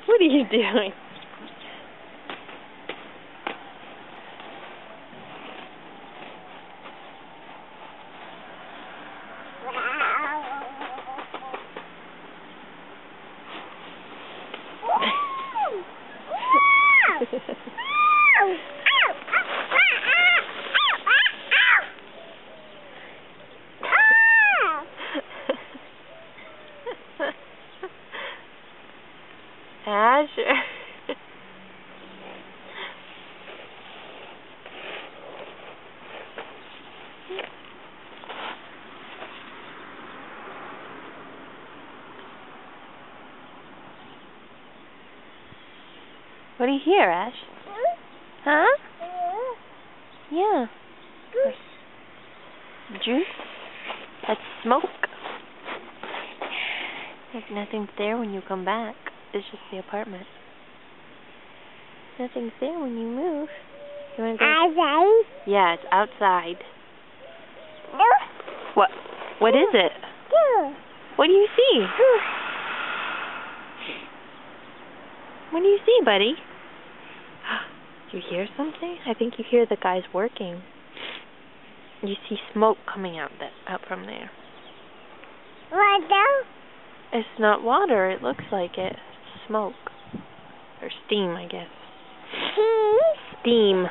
What are you doing? Ash. What do you hear, Ash? Huh? Yeah. Juice? That's smoke. Like nothing's there when you come back. It's just the apartment. Nothing's there when you move. You wanna go? Outside? Yeah, it's outside. What? What is it? What do you see? What do you see, buddy? Do you hear something? I think you hear the guys working. You see smoke coming out from there. Water? It's not water. It looks like it. It's smoke. Or steam, I guess. Steam.